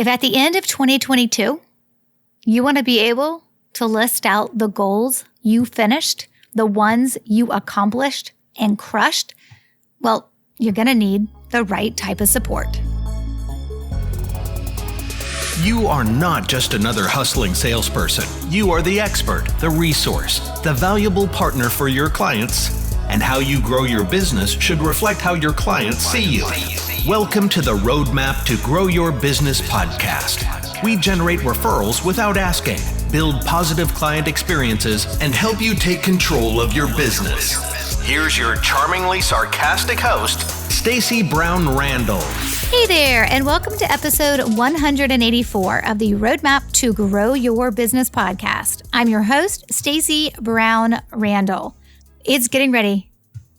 If at the end of 2022, you want to be able to list out the goals you finished, the ones you accomplished and crushed, well, you're going to need the right type of support. You are not just another hustling salesperson. You are the expert, the resource, the valuable partner for your clients. And how you grow your business should reflect how your clients see you. Welcome to the Roadmap to Grow Your Business podcast. We generate referrals without asking, build positive client experiences, and help you take control of your business. Here's your charmingly sarcastic host, Stacey Brown Randall. Hey there, and welcome to episode 184 of the Roadmap to Grow Your Business podcast. I'm your host, Stacey Brown Randall. It's getting ready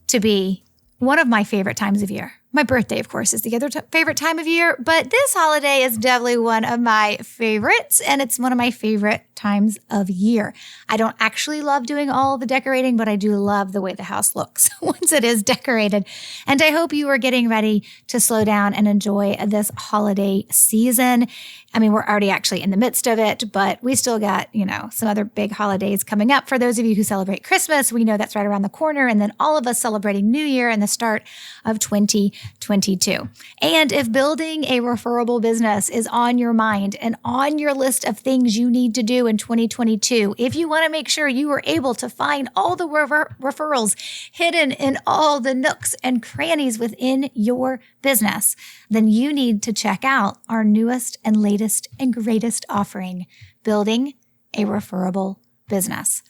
to be one of my favorite times of year. My birthday, of course, is the other favorite time of year, but this holiday is definitely one of my favorites, and it's one of my favorite times of year. I don't actually love doing all the decorating, but I do love the way the house looks once it is decorated. And I hope you are getting ready to slow down and enjoy this holiday season. I mean, we're already actually in the midst of it, but we still got, some other big holidays coming up. For those of you who celebrate Christmas, we know that's right around the corner. And then all of us celebrating New Year and the start of 2022. And if building a referable business is on your mind and on your list of things you need to do in 2022, if you want to make sure you are able to find all the referrals hidden in all the nooks and crannies within your business, then you need to check out our newest and latest and greatest offering, Building a Referable Business.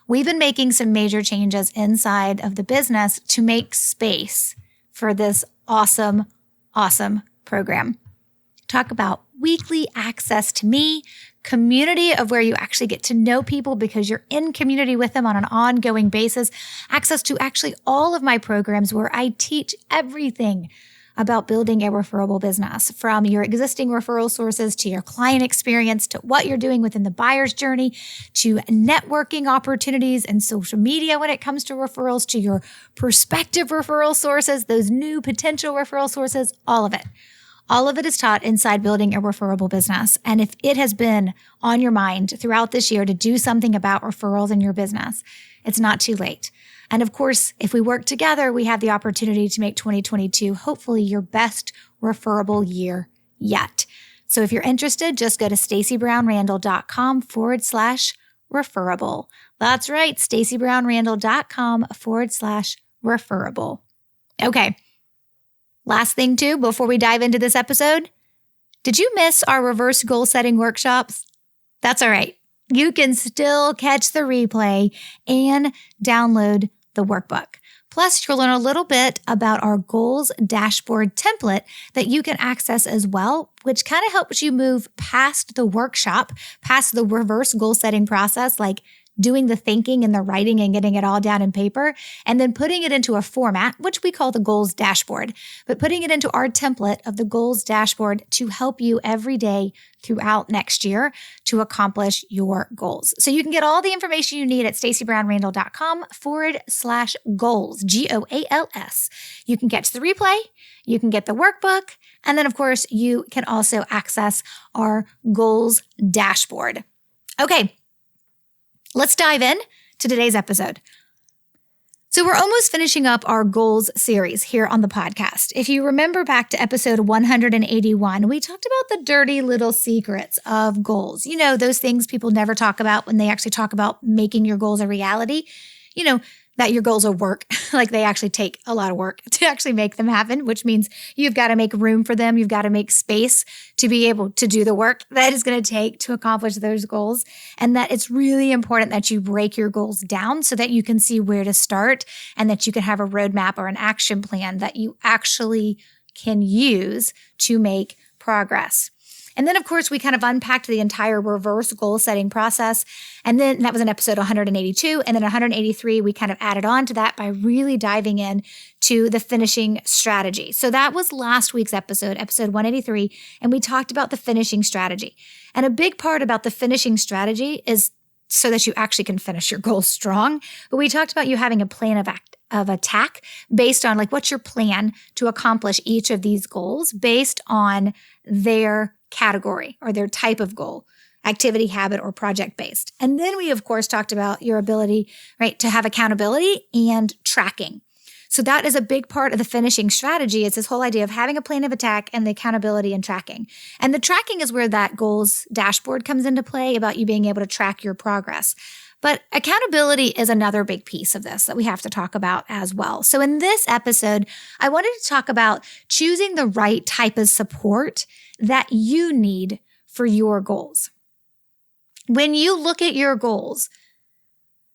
We've been making some major changes inside of the business to make space for this awesome program. Talk about weekly access to me, community of where you actually get to know people because you're in community with them on an ongoing basis, access to actually all of my programs where I teach everything about building a referable business, from your existing referral sources to your client experience to what you're doing within the buyer's journey to networking opportunities and social media when it comes to referrals to your prospective referral sources, those new potential referral sources, all of it. All of it is taught inside Building a Referable Business. And if it has been on your mind throughout this year to do something about referrals in your business, it's not too late. And of course, if we work together, we have the opportunity to make 2022 hopefully your best referable year yet. So if you're interested, just go to staceybrownrandall.com/referable. That's right, staceybrownrandall.com/referable. Okay. Last thing too, before we dive into this episode, did you miss our reverse goal setting workshops? That's all right. You can still catch the replay and download the workbook. Plus, you'll learn a little bit about our goals dashboard template that you can access as well, which kind of helps you move past the workshop, past the reverse goal setting process, like doing the thinking and the writing and getting it all down in paper, and then putting it into a format, which we call the goals dashboard, but putting it into our template of the goals dashboard to help you every day throughout next year to accomplish your goals. So you can get all the information you need at staceybrownrandall.com/goals, GOALS. You can catch the replay, you can get the workbook, and then of course you can also access our goals dashboard. Okay. Let's dive in to today's episode. So we're almost finishing up our goals series here on the podcast. If you remember back to episode 181, we talked about the dirty little secrets of goals. Those things people never talk about when they actually talk about making your goals a reality. That your goals are work, like they actually take a lot of work to actually make them happen, which means you've got to make room for them. You've got to make space to be able to do the work that is going to take to accomplish those goals. And that it's really important that you break your goals down so that you can see where to start and that you can have a roadmap or an action plan that you actually can use to make progress. And then, of course, we kind of unpacked the entire reverse goal setting process. And then that was in episode 182. And then 183, we kind of added on to that by really diving in to the finishing strategy. So that was last week's episode 183. And we talked about the finishing strategy. And a big part about the finishing strategy is so that you actually can finish your goals strong. But we talked about you having a plan of attack based on what's your plan to accomplish each of these goals based on their category or their type of goal, activity, habit, or project-based. And then we, of course, talked about your ability, right, to have accountability and tracking. So that is a big part of the finishing strategy. It's this whole idea of having a plan of attack and the accountability and tracking. And the tracking is where that goals dashboard comes into play about you being able to track your progress. But accountability is another big piece of this that we have to talk about as well. So in this episode, I wanted to talk about choosing the right type of support that you need for your goals. When you look at your goals,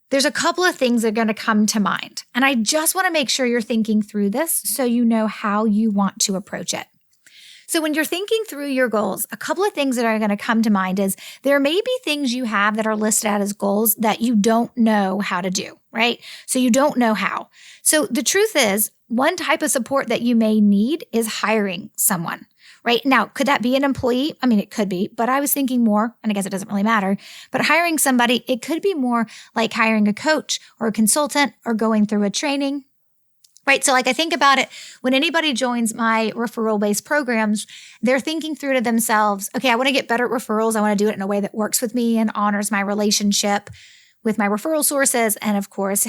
there's a couple of things that are going to come to mind. And I just want to make sure you're thinking through this so you know how you want to approach it. So when you're thinking through your goals, a couple of things that are going to come to mind is there may be things you have that are listed out as goals that you don't know how to do, right? So you don't know how. So the truth is, one type of support that you may need is hiring someone. Right now, could that be an employee? I mean, it could be, but I was thinking more, and I guess it doesn't really matter, but hiring somebody, it could be more like hiring a coach or a consultant or going through a training, right? So like I think about it, when anybody joins my referral-based programs, they're thinking through to themselves, okay, I want to get better at referrals. I want to do it in a way that works with me and honors my relationship with my referral sources, and of course,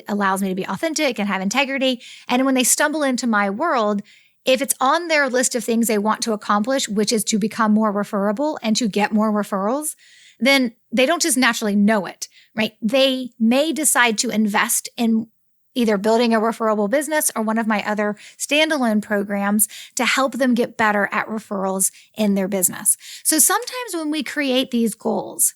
allows me to be authentic and have integrity. And when they stumble into my world, if it's on their list of things they want to accomplish, which is to become more referable and to get more referrals, then they don't just naturally know it, right? They may decide to invest in either building a referable business or one of my other standalone programs to help them get better at referrals in their business. So sometimes when we create these goals,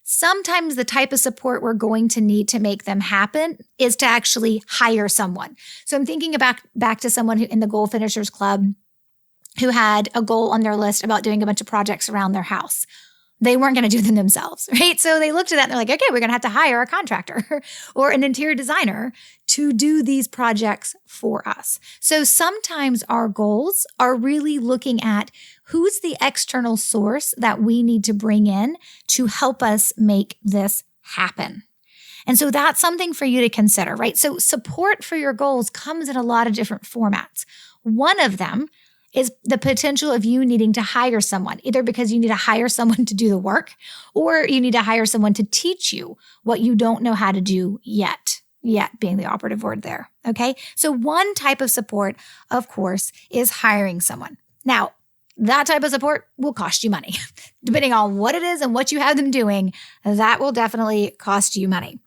sometimes the type of support we're going to need to make them happen is to actually hire someone. So I'm thinking back to someone who in the Goal Finishers Club who had a goal on their list about doing a bunch of projects around their house. They weren't going to do them themselves, right? So they looked at that and they're like, okay, we're going to have to hire a contractor or an interior designer to do these projects for us. So sometimes our goals are really looking at who's the external source that we need to bring in to help us make this happen. And so that's something for you to consider, right? So support for your goals comes in a lot of different formats. One of them is the potential of you needing to hire someone, either because you need to hire someone to do the work or you need to hire someone to teach you what you don't know how to do yet being the operative word there, okay? So one type of support, of course, is hiring someone. Now, that type of support will cost you money. Depending on what it is and what you have them doing, that will definitely cost you money.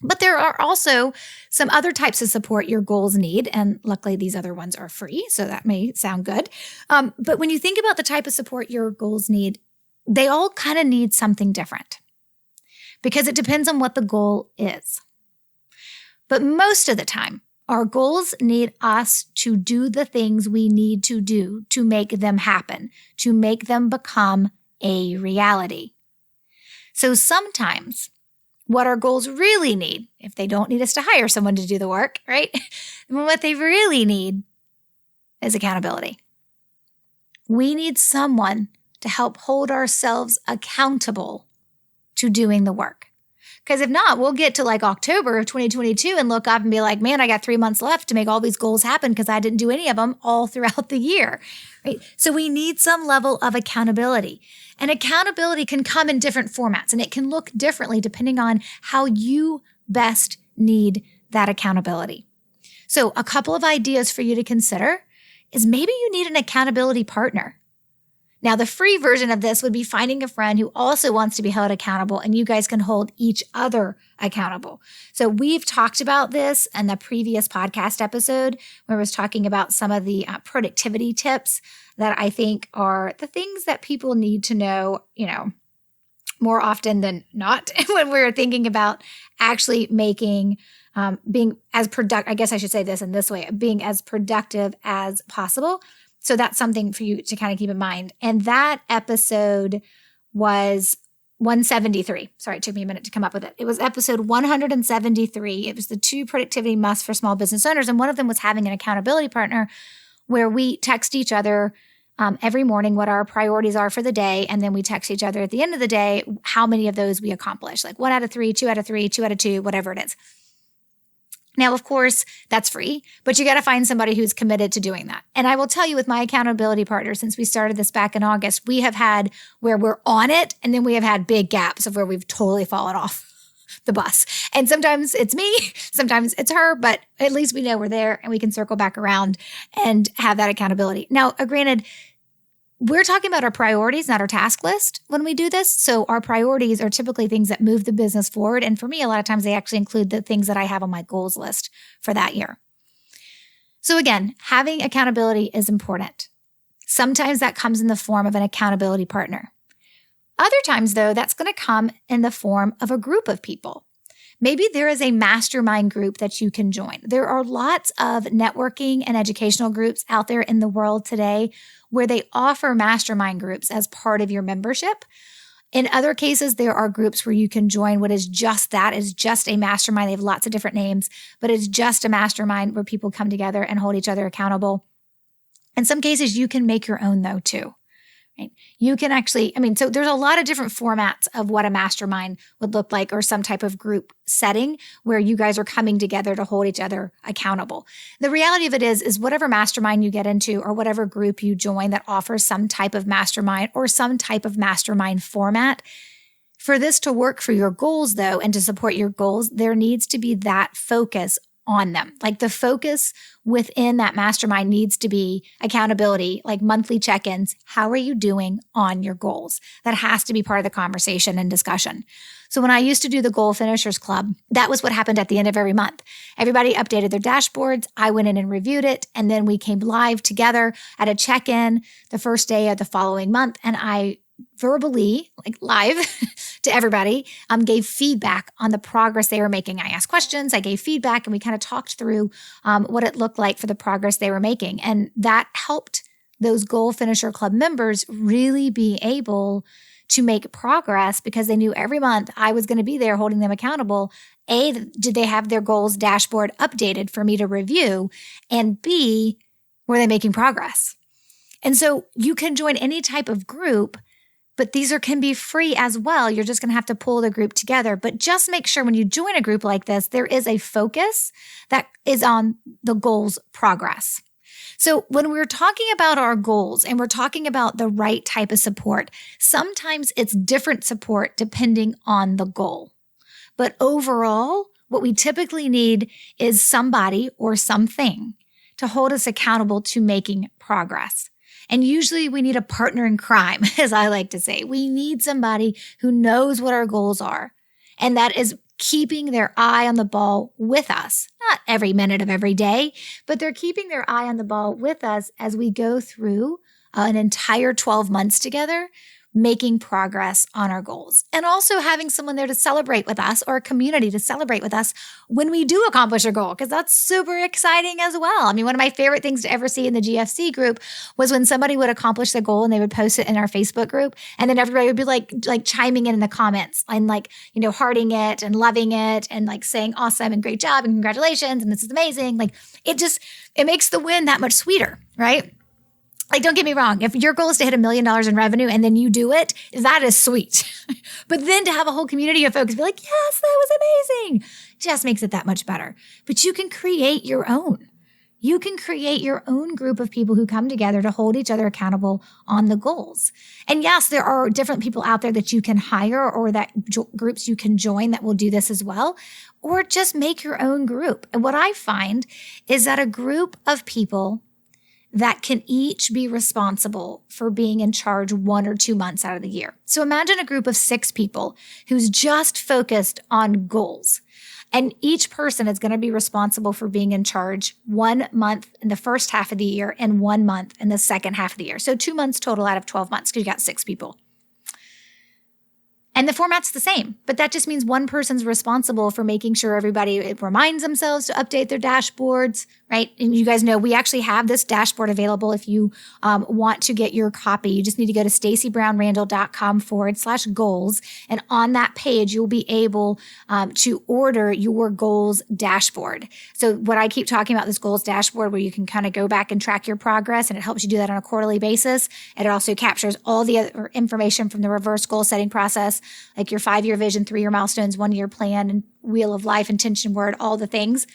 But there are also some other types of support your goals need, and luckily these other ones are free, so that may sound good. But when you think about the type of support your goals need, they all kind of need something different because it depends on what the goal is. But most of the time, our goals need us to do the things we need to do to make them happen, to make them become a reality. So sometimes what our goals really need, if they don't need us to hire someone to do the work, right? What they really need is accountability. We need someone to help hold ourselves accountable to doing the work. Because if not, we'll get to like October of 2022 and look up and be like, man, I got 3 months left to make all these goals happen because I didn't do any of them all throughout the year, right? So we need some level of accountability. And accountability can come in different formats and it can look differently depending on how you best need that accountability. So a couple of ideas for you to consider is maybe you need an accountability partner. Now, the free version of this would be finding a friend who also wants to be held accountable and you guys can hold each other accountable. So we've talked about this in the previous podcast episode where I was talking about some of the productivity tips that I think are the things that people need to know, more often than not when we're thinking about actually making, being as productive, I guess I should say this in this way, being as productive as possible. So that's something for you to kind of keep in mind. And that episode was 173. Sorry, it took me a minute to come up with it. It was episode 173. It was the 2 productivity musts for small business owners. And one of them was having an accountability partner where we text each other every morning what our priorities are for the day. And then we text each other at the end of the day how many of those we accomplish, like 1 out of 3, 2 out of 3, 2 out of 2, whatever it is. Now, of course, that's free, but you got to find somebody who's committed to doing that. And I will tell you with my accountability partner, since we started this back in August, we have had where we're on it, and then we have had big gaps of where we've totally fallen off the bus. And sometimes it's me, sometimes it's her, but at least we know we're there and we can circle back around and have that accountability. Now, granted, we're talking about our priorities, not our task list when we do this. So our priorities are typically things that move the business forward. And for me, a lot of times they actually include the things that I have on my goals list for that year. So again, having accountability is important. Sometimes that comes in the form of an accountability partner. Other times, though, that's going to come in the form of a group of people. Maybe there is a mastermind group that you can join. There are lots of networking and educational groups out there in the world today where they offer mastermind groups as part of your membership. In other cases, there are groups where you can join what is just that, is just a mastermind. They have lots of different names, but it's just a mastermind where people come together and hold each other accountable. In some cases, you can make your own though too. Right? You can actually, so there's a lot of different formats of what a mastermind would look like, or some type of group setting where you guys are coming together to hold each other accountable. The reality of it is whatever mastermind you get into or whatever group you join that offers some type of mastermind or some type of mastermind format, for this to work for your goals though, and to support your goals, there needs to be that focus on them. Like the focus within that mastermind needs to be accountability, like monthly check-ins. How are you doing on your goals? That has to be part of the conversation and discussion. So when I used to do the Goal Finishers Club, that was what happened at the end of every month. Everybody updated their dashboards. I went in and reviewed it. And then we came live together at a check-in the first day of the following month. And I verbally, like live to everybody, gave feedback on the progress they were making. I asked questions, I gave feedback, and we kind of talked through what it looked like for the progress they were making. And that helped those Goal Finisher Club members really be able to make progress because they knew every month I was going to be there holding them accountable. A, did they have their goals dashboard updated for me to review? And B, were they making progress? And so you can join any type of group, but these can be free as well. You're just going to have to pull the group together. But just make sure when you join a group like this, there is a focus that is on the goals progress. So when we're talking about our goals and we're talking about the right type of support, sometimes it's different support depending on the goal. But overall, what we typically need is somebody or something to hold us accountable to making progress. And usually we need a partner in crime, as I like to say. We need somebody who knows what our goals are, and that is keeping their eye on the ball with us. Not every minute of every day, but they're keeping their eye on the ball with us as we go through an entire 12 months together, making progress on our goals. And also having someone there to celebrate with us, or a community to celebrate with us when we do accomplish a goal, because that's super exciting as well. One of my favorite things to ever see in the GFC group was when somebody would accomplish the goal and they would post it in our Facebook group, and then everybody would be like chiming in the comments and hearting it and loving it and saying awesome and great job and congratulations and this is amazing. It makes the win that much sweeter, right? Don't get me wrong. If your goal is to hit $1 million in revenue and then you do it, that is sweet. But then to have a whole community of folks be like, yes, that was amazing, just makes it that much better. But you can create your own. You can create your own group of people who come together to hold each other accountable on the goals. And yes, there are different people out there that you can hire or that groups you can join that will do this as well, or just make your own group. And what I find is that a group of people that can each be responsible for being in charge 1 or 2 months out of the year. So imagine a group of 6 people who's just focused on goals. And each person is going to be responsible for being in charge 1 month in the first half of the year and 1 month in the second half of the year. So 2 months total out of 12 months because you got 6 people. And the format's the same, but that just means one person's responsible for making sure everybody reminds themselves to update their dashboards, right? And you guys know we actually have this dashboard available if you want to get your copy. You just need to go to stacybrownrandall.com/goals. And on that page, you'll be able to order your goals dashboard. So what I keep talking about, this goals dashboard where you can kind of go back and track your progress, and it helps you do that on a quarterly basis. And it also captures all the other information from the reverse goal setting process, like your 5-year vision, 3-year milestones, 1-year plan, and wheel of life, intention word, all the things.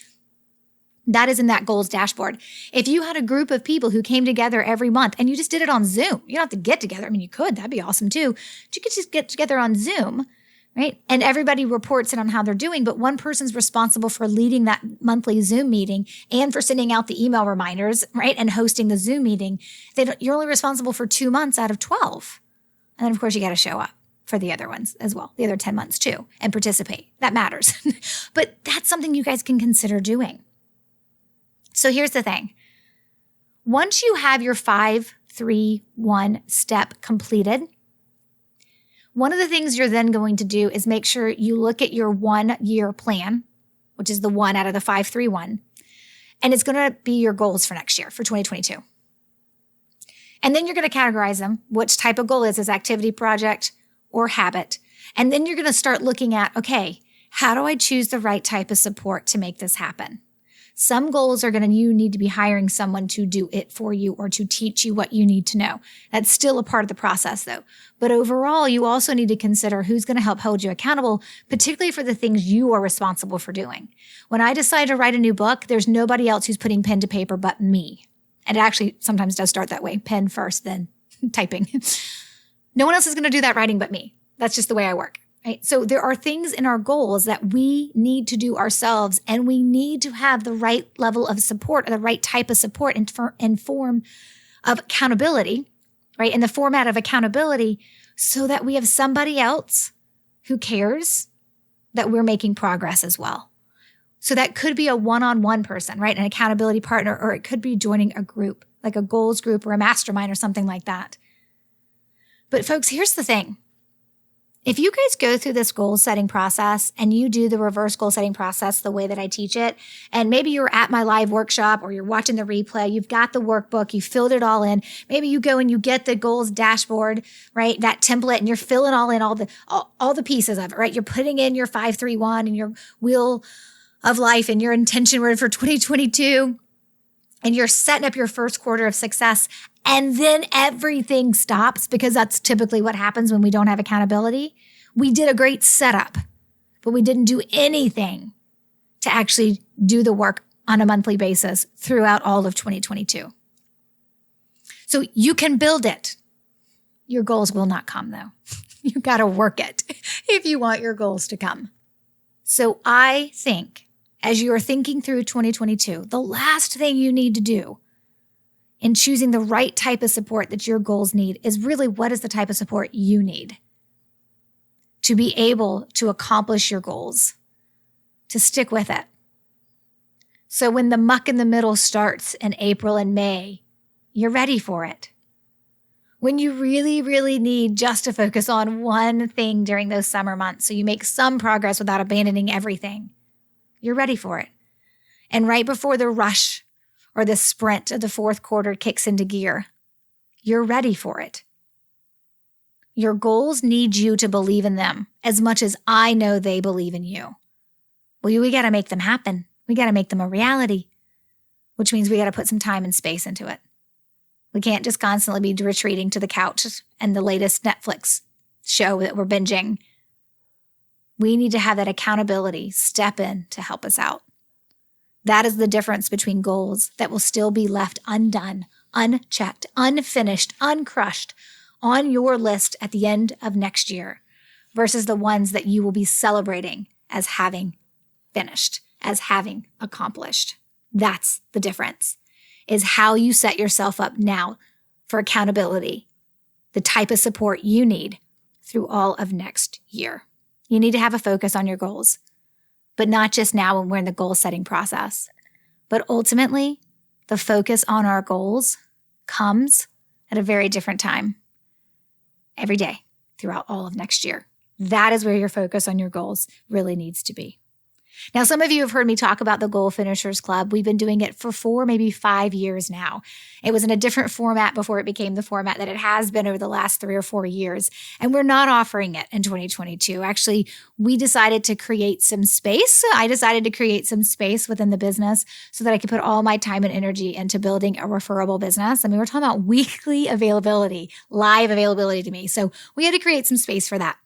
That is in that goals dashboard. If you had a group of people who came together every month and you just did it on Zoom, you don't have to get together. I mean, you could, that'd be awesome too. But you could just get together on Zoom, right? And everybody reports it on how they're doing, but one person's responsible for leading that monthly Zoom meeting and for sending out the email reminders, right? And hosting the Zoom meeting. You're only responsible for 2 months out of 12. And then of course you got to show up for the other ones as well, the other 10 months too, and participate. That matters. But that's something you guys can consider doing. So here's the thing. Once you have your 5, 3, 1 step completed, one of the things you're then going to do is make sure you look at your 1-year plan, which is the 1 out of the 5, 3, 1, and it's going to be your goals for next year, for 2022. And then you're going to categorize them. Which type of goal is this, activity, project, or habit? And then you're going to start looking at, okay, how do I choose the right type of support to make this happen? Some goals are you need to be hiring someone to do it for you or to teach you what you need to know. That's still a part of the process though. But overall, you also need to consider who's going to help hold you accountable, particularly for the things you are responsible for doing. When I decide to write a new book, there's nobody else who's putting pen to paper but me. And it actually sometimes does start that way. Pen first, then typing. No one else is going to do that writing but me. That's just the way I work. Right? So there are things in our goals that we need to do ourselves, and we need to have the right level of support, or the right type of support in form of accountability, right? In the format of accountability, so that we have somebody else who cares that we're making progress as well. So that could be a one-on-one person, right? An accountability partner, or it could be joining a group, like a goals group or a mastermind or something like that. But folks, here's the thing. If you guys go through this goal setting process and you do the reverse goal setting process the way that I teach it, and maybe you're at my live workshop or you're watching the replay, you've got the workbook, you filled it all in. Maybe you go and you get the goals dashboard, right? That template, and you're filling all in all the pieces of it, right? You're putting in your 5-3-1 and your wheel of life and your intention word for 2022. And you're setting up your first quarter of success, and then everything stops, because that's typically what happens when we don't have accountability. We did a great setup, but we didn't do anything to actually do the work on a monthly basis throughout all of 2022. So you can build it. Your goals will not come though. You got to work it if you want your goals to come. So I think, as you are thinking through 2022, the last thing you need to do in choosing the right type of support that your goals need is really, what is the type of support you need to be able to accomplish your goals, to stick with it. So when the muck in the middle starts in April and May, you're ready for it. When you really, really need just to focus on one thing during those summer months, so you make some progress without abandoning everything, you're ready for it. And right before the rush or the sprint of the fourth quarter kicks into gear, you're ready for it. Your goals need you to believe in them as much as I know they believe in you. Well, we got to make them happen. We got to make them a reality, which means we got to put some time and space into it. We can't just constantly be retreating to the couch and the latest Netflix show that we're binging. We need to have that accountability step in to help us out. That is the difference between goals that will still be left undone, unchecked, unfinished, uncrushed on your list at the end of next year versus the ones that you will be celebrating as having finished, as having accomplished. That's the difference, is how you set yourself up now for accountability, the type of support you need through all of next year. You need to have a focus on your goals, but not just now when we're in the goal setting process. But ultimately, the focus on our goals comes at a very different time every day throughout all of next year. That is where your focus on your goals really needs to be. Now, some of you have heard me talk about the Goal Finishers Club. We've been doing it for 4, maybe 5 years now. It was in a different format before it became the format that it has been over the last 3 or 4 years. And we're not offering it in 2022. Actually, we decided to create some space. I decided to create some space within the business so that I could put all my time and energy into building a referable business. I mean, we're talking about weekly availability, live availability to me. So we had to create some space for that.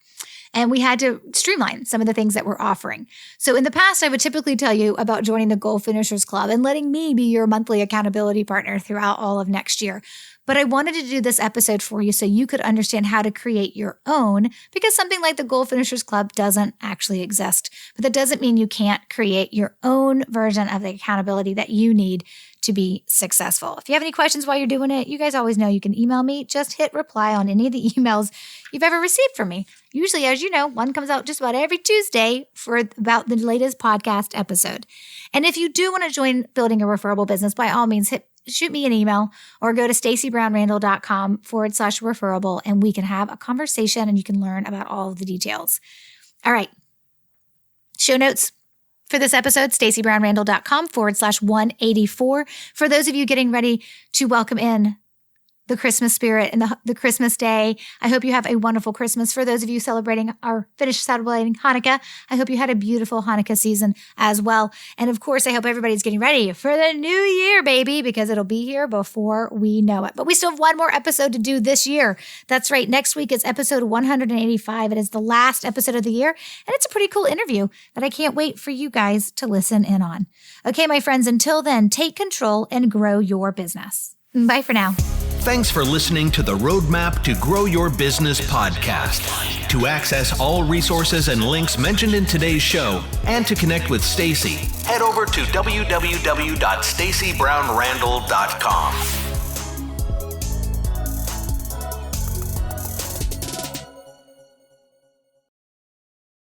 and we had to streamline some of the things that we're offering. So in the past, I would typically tell you about joining the Goal Finishers Club and letting me be your monthly accountability partner throughout all of next year. But I wanted to do this episode for you so you could understand how to create your own, because something like the Goal Finishers Club doesn't actually exist. But that doesn't mean you can't create your own version of the accountability that you need to be successful. If you have any questions while you're doing it, you guys always know you can email me. Just hit reply on any of the emails you've ever received from me. Usually, as you know, one comes out just about every Tuesday for about the latest podcast episode. And if you do want to join building a referable business, by all means, shoot me an email or go to stacybrownrandall.com/referable and we can have a conversation and you can learn about all of the details. All right. Show notes for this episode, stacybrownrandall.com/184. For those of you getting ready to welcome in the Christmas spirit and the Christmas day, I hope you have a wonderful Christmas. For those of you celebrating or finished celebrating Hanukkah, I hope you had a beautiful Hanukkah season as well. And of course, I hope everybody's getting ready for the new year, baby, because it'll be here before we know it. But we still have one more episode to do this year. That's right. Next week is episode 185. It is the last episode of the year, and it's a pretty cool interview that I can't wait for you guys to listen in on. Okay, my friends, until then, take control and grow your business. Bye for now. Thanks for listening to the Roadmap to Grow Your Business podcast. To access all resources and links mentioned in today's show and to connect with Stacy, head over to www.stacybrownrandall.com.